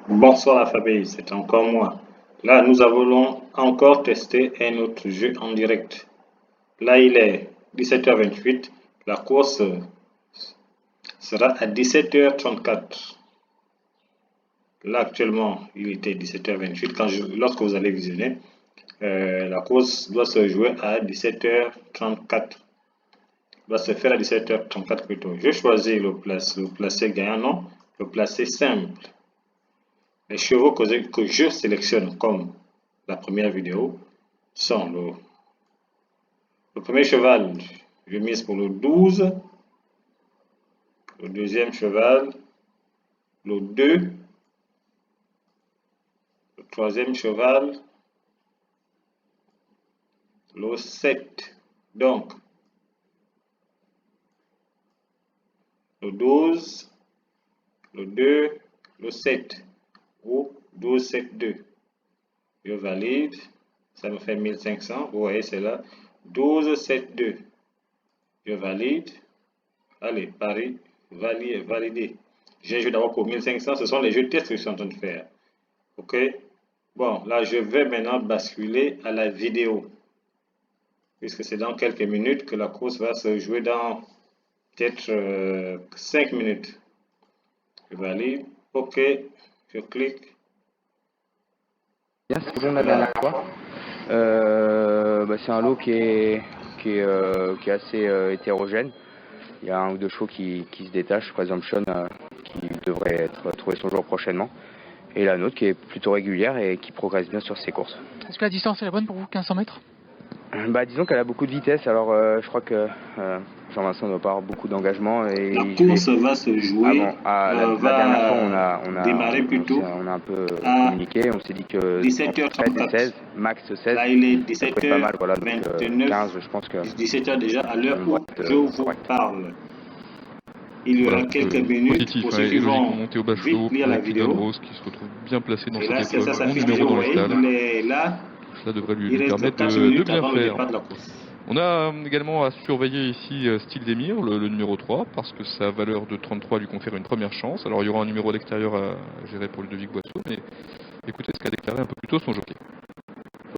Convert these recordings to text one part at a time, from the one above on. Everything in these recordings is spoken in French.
Bonsoir la famille, c'est encore moi. Là, nous allons encore tester un autre jeu en direct. Là, il est 17h28. La course sera à 17h34. Là, actuellement, il était 17h28. Lorsque vous allez visionner, la course doit se jouer à 17h34. Doit se faire à 17h34 plutôt. Je choisis le placé gagnant, non, le placé simple. Les chevaux que je sélectionne comme la première vidéo sont le premier cheval, je mise pour le 12, le deuxième cheval, le 2, le troisième cheval, le 7. Donc, le 12, le 2, le 7 ou 12, 7, 2. Je valide, ça me fait 1500, vous voyez c'est là. 12, 7, 2. Je valide. Allez, pari, validé. J'ai joué d'abord pour 1500, ce sont les jeux de test que je suis en train de faire. Ok? Bon, là, je vais maintenant basculer à la vidéo. Puisque c'est dans quelques minutes que la course va se jouer dans peut-être 5 minutes. Je valide. Ok, je clique. Bien, c'est bon la dernière fois. C'est un lot qui est assez hétérogène. Il y a un ou deux chevaux qui se détachent, Presumption qui devrait être trouvé son jour prochainement. Et la nôtre qui est plutôt régulière et qui progresse bien sur ses courses. Est-ce que la distance est la bonne pour vous, 1500 mètres? Disons qu'elle a beaucoup de vitesse, alors je crois que Jean-Vincent ne doit pas avoir beaucoup d'engagement. Et La course va se jouer, la dernière fois, démarrer plutôt on a un peu à communiqué, on s'est dit que 17h34. et 16, max 16, Là, il est ça pourrait être pas mal, voilà, donc 17h29. 15, je pense que 17h déjà à l'heure où je vous correct. parle. Il y aura quelques minutes positif, pour ceux et qui logiquement vont monté au bas vite chaud lire la avec Don vidéo. Rose qui se retrouve bien placé dans Et cette là, épreuve. ça Bon s'affiche déjà, numéro vous dans le voyez, stade. il est là. Cela devrait Il lui reste permettre 4 de minutes bien avant le faire. départ de la course. On a également à surveiller ici Style d'Emir, le numéro 3, parce que sa valeur de 33 lui confère une première chance. Alors il y aura un numéro à l'extérieur à gérer pour le Ludovic Boisseau, mais écoutez ce qu'a déclaré un peu plus tôt son jockey.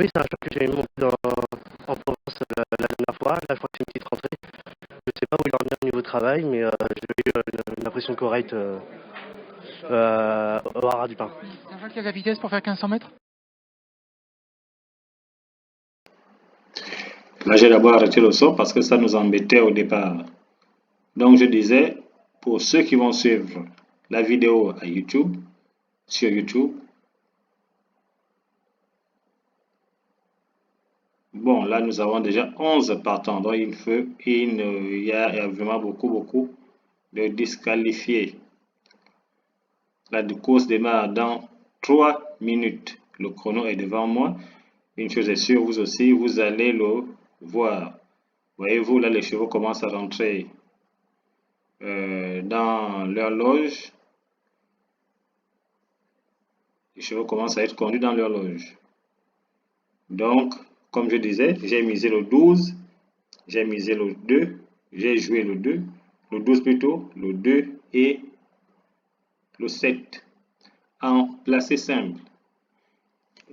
Oui, c'est un choix que j'avais monté en Provence la dernière fois. Là, je crois que c'est une petite rentrée. Je ne sais pas où il en est au niveau travail, mais j'ai eu une impression correcte au Haras du Pin. C'est un cheval qui a de la vitesse pour faire 1500 mètres? Là, j'ai d'abord arrêté le son parce que ça nous embêtait au départ. Donc, je disais, pour ceux qui vont suivre la vidéo à YouTube, sur YouTube, bon, là, nous avons déjà 11 partants. Donc, il y a vraiment beaucoup de disqualifiés. La course démarre dans 3 minutes. Le chrono est devant moi. Une chose est sûre, vous aussi, vous allez le voir. Voyez-vous, là, les chevaux commencent à rentrer dans leur loge. Les chevaux commencent à être conduits dans leur loge. Donc, comme je disais, j'ai misé le 12, j'ai misé le 2, j'ai joué le 2, le 12 plutôt, le 2 et le 7 en placé simple.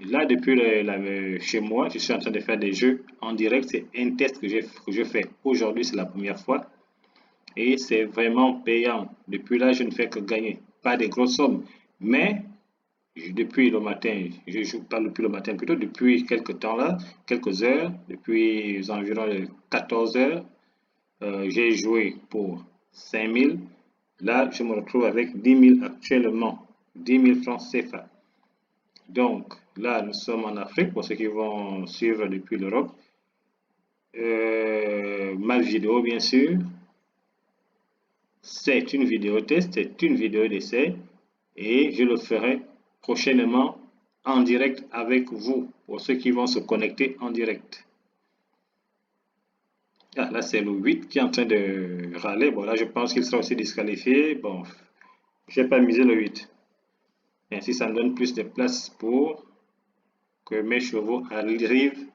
Là, depuis chez moi, je suis en train de faire des jeux en direct. C'est un test que je fais aujourd'hui, c'est la première fois. Et c'est vraiment payant. Depuis là, je ne fais que gagner. Pas des grosses sommes. Mais depuis le matin, je joue pas depuis le matin, plutôt depuis quelques temps là, quelques heures, depuis environ 14 heures, j'ai joué pour 5000. Là, je me retrouve avec 10 000 actuellement, 10 000 francs CFA. Donc, là, nous sommes en Afrique, pour ceux qui vont suivre depuis l'Europe. Ma vidéo, bien sûr, c'est une vidéo test, c'est une vidéo d'essai, et je le ferai prochainement en direct avec vous, pour ceux qui vont se connecter en direct. Ah, là, c'est le 8 qui est en train de râler. Bon, là, je pense qu'il sera aussi disqualifié. Bon, je n'ai pas misé le 8. Ainsi, ça me donne plus de place pour que mes chevaux arrivent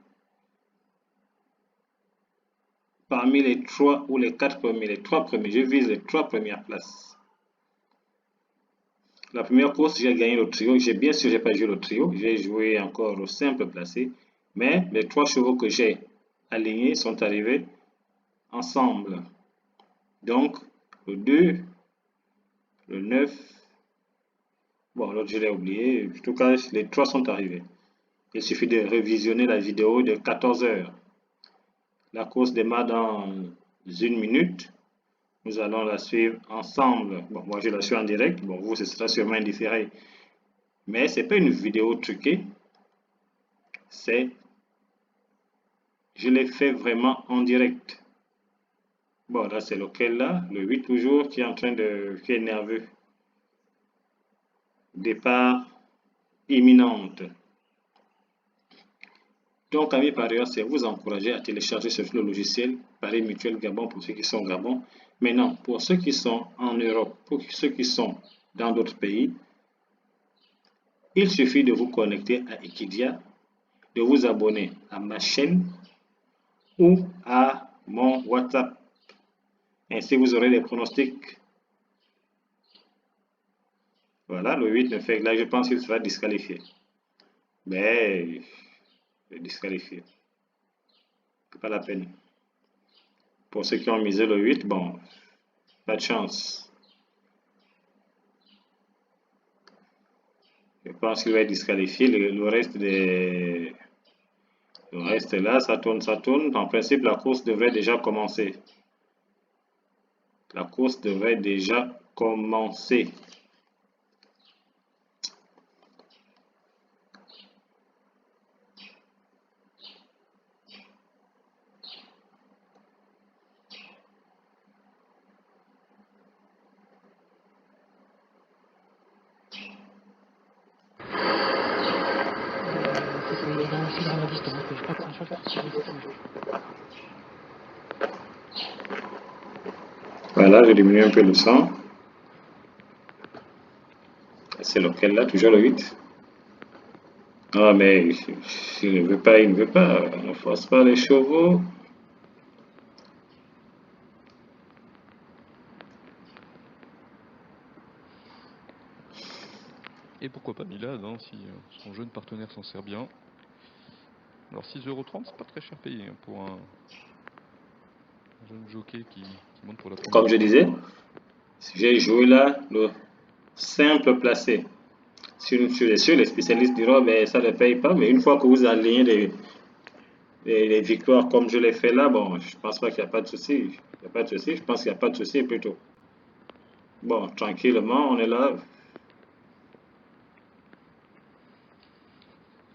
parmi les 3 ou les 4 premiers. Les 3 premiers, je vise les 3 premières places. La première course, j'ai gagné le trio. Bien sûr, j'ai pas joué le trio. J'ai joué encore le simple placé. Mais les 3 chevaux que j'ai alignés sont arrivés ensemble. Donc, le 2, le 9, bon, l'autre je l'ai oublié. En tout cas, les 3 sont arrivés. Il suffit de revisionner la vidéo de 14 heures. La course démarre dans 1 minute. Nous allons la suivre ensemble. Bon, moi je la suis en direct. Bon, vous, ce sera sûrement indifférent. Mais ce n'est pas une vidéo truquée. Je l'ai fait vraiment en direct. Bon, là, c'est lequel là? Le 8 toujours qui est en train de... qui est nerveux. Départ imminente. Donc, amis parieurs, c'est vous encourager à télécharger le logiciel Paris Mutuel Gabon pour ceux qui sont au Gabon. Maintenant, pour ceux qui sont en Europe, pour ceux qui sont dans d'autres pays, il suffit de vous connecter à Equidia, de vous abonner à ma chaîne ou à mon WhatsApp. Ainsi, vous aurez les pronostics. Voilà, le 8 ne fait que là, je pense qu'il sera disqualifié. Mais, disqualifié. Pas la peine. Pour ceux qui ont misé le 8, bon, pas de chance. Je pense qu'il va être disqualifié. Le reste là, ça tourne, ça tourne. En principe, la course devrait déjà commencer. La course devrait déjà commencer. Voilà, je diminue un peu le son. C'est lequel là? Toujours le 8. Ah, mais il ne veut pas, il ne veut pas. On ne force pas les chevaux. Et pourquoi pas Milad, hein, si son jeune partenaire s'en sert bien. Alors 6,30 €, c'est pas très cher payé hein, pour un jeune jockey qui monte pour la première fois. Comme je disais, j'ai joué là le simple placé. Sur les spécialistes diront ben, ça ne paye pas, mais une fois que vous alignez les victoires comme je l'ai fait là, bon, je pense pas qu'il n'y a pas de souci. Il n'y a pas de souci, je pense qu'il n'y a pas de souci plutôt. Bon, tranquillement, on est là.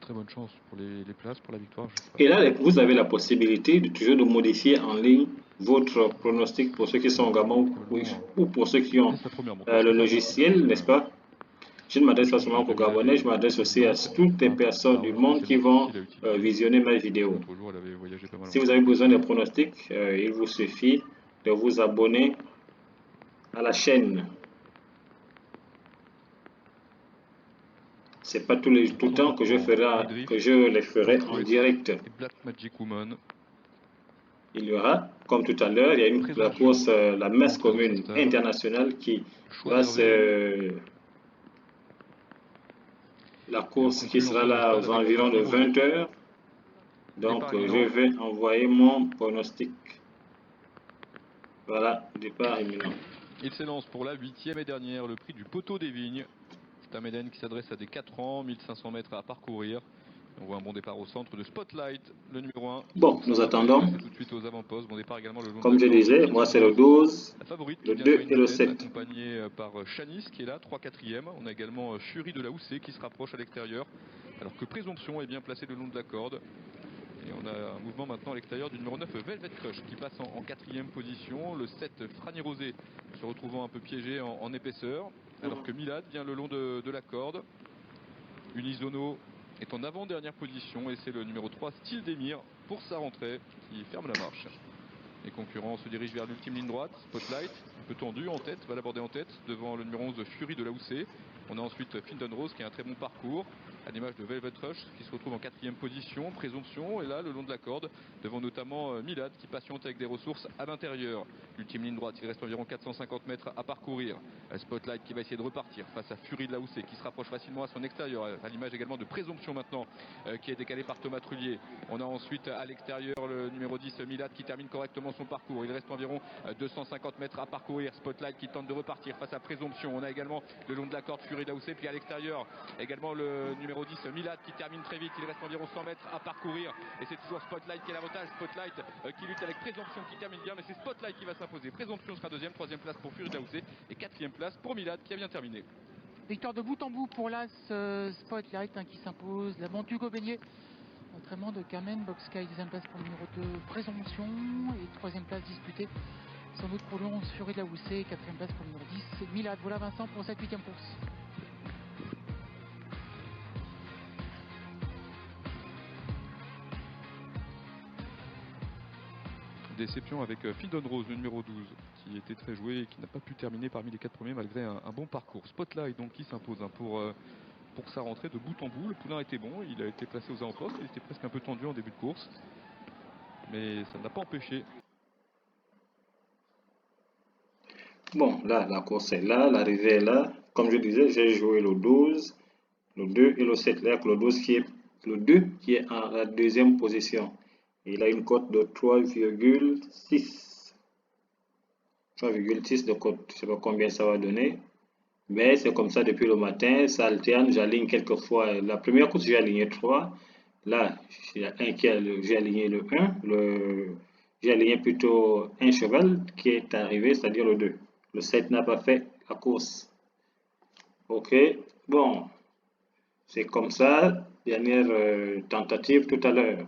Très bonne chance pour les places, pour la victoire. Et là, vous avez la possibilité de toujours de modifier en ligne votre pronostic pour ceux qui sont au Gabon ou pour ceux qui ont le logiciel, n'est-ce pas? Je ne m'adresse pas seulement aux Gabonais, je m'adresse aussi à toutes les personnes du monde qui vont visionner ma vidéo. Si vous avez besoin de pronostics, il vous suffit de vous abonner à la chaîne. C'est pas tout le temps que je les ferai en direct. Il y aura, comme tout à l'heure, il y a la course, la messe commune internationale qui va se... La course qui sera là aux environs de 20 h. Donc, je vais envoyer mon pronostic. Voilà, départ imminent. Il s'élance pour la 8e et dernière, le prix du Poteau des Vignes. C'est un médaille qui s'adresse à des 4 ans, 1500 mètres à parcourir. On voit un bon départ au centre de Spotlight, le numéro 1. Bon, nous attendons. Tout de suite aux avant-postes. Bon départ également le long comme je disais, moi c'est le 12, la favorite, le 2 et le 7. Accompagné par Chanis qui est là, 3/4e. On a également Fury de la Houssée qui se rapproche à l'extérieur. Alors que Présomption est bien placé le long de la corde. Et on a un mouvement maintenant à l'extérieur du numéro 9, Velvet Crush, qui passe en 4e position. Le 7, Franny Rosé, se retrouvant un peu piégé en épaisseur. Alors que Milad vient le long de la corde. Unisono est en avant-dernière position. Et c'est le numéro 3, Style d'Emir, pour sa rentrée, qui ferme la marche. Les concurrents se dirigent vers l'ultime ligne droite. Spotlight, un peu tendu en tête, va l'aborder en tête, devant le numéro 11, Fury de la Houssée. On a ensuite Findon Rose, qui a un très bon parcours. à l'image de Velvet Rush qui se retrouve en 4e position, présomption, et là le long de la corde, devant notamment Milad qui patiente avec des ressources à l'intérieur. Ultime ligne droite, il reste environ 450 mètres à parcourir. Spotlight qui va essayer de repartir face à Fury de la Houssée qui se rapproche facilement à son extérieur, à l'image également de présomption maintenant qui est décalé par Thomas Trullier. On a ensuite à l'extérieur le numéro 10 Milad qui termine correctement son parcours. Il reste environ 250 mètres à parcourir. Spotlight qui tente de repartir face à présomption. On a également le long de la corde Fury de la Houssée, puis à l'extérieur également le numéro 10 Milad qui termine très vite. Il reste environ 100 mètres à parcourir et c'est toujours Spotlight qui est l'avantage. Spotlight qui lutte avec présomption qui termine bien, mais c'est Spotlight qui va s'imposer. Présomption sera deuxième, troisième place pour Fury de la Houssée et quatrième place pour Milad qui a bien terminé. Victoire de bout en bout pour l'As Spotlight qui s'impose. La monte Hugo Beignet. Entraînement de Carmen Boxsky, deuxième place pour le numéro 2 Présomption et troisième place disputée sans doute pour le 11 Fury de la Houssée, quatrième place pour le numéro 10 Milad. Voilà Vincent pour cette 8e course. Déception avec Findon Rose, le numéro 12, qui était très joué et qui n'a pas pu terminer parmi les 4 premiers malgré un bon parcours. Spotlight donc qui s'impose pour sa rentrée de bout en bout. Le poulain était bon, il a été placé aux avant-postes, il était presque un peu tendu en début de course, mais ça ne l'a pas empêché. Bon, là, la course est là, l'arrivée est là. Comme je disais, j'ai joué le 12, le 2 et le 7. Là, le 2 qui est en la deuxième position. Il a une cote de 3,6. 3,6 de cote. Je ne sais pas combien ça va donner. Mais c'est comme ça depuis le matin. Ça alterne. J'aligne quelques fois. La première course, j'ai aligné 3. Là, j'ai aligné le 1. J'ai aligné plutôt un cheval qui est arrivé, c'est-à-dire le 2. Le 7 n'a pas fait la course. Ok. Bon. C'est comme ça. Dernière tentative tout à l'heure.